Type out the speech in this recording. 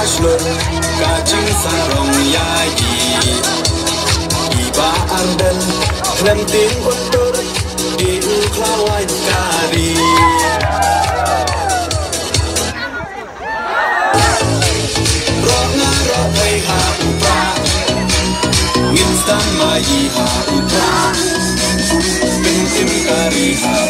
ashlur kacing sarong yayi iba andel klenting utur di uklawan kari roh ngarok hai ha upa Winston mayi ha upa Pintim kari ha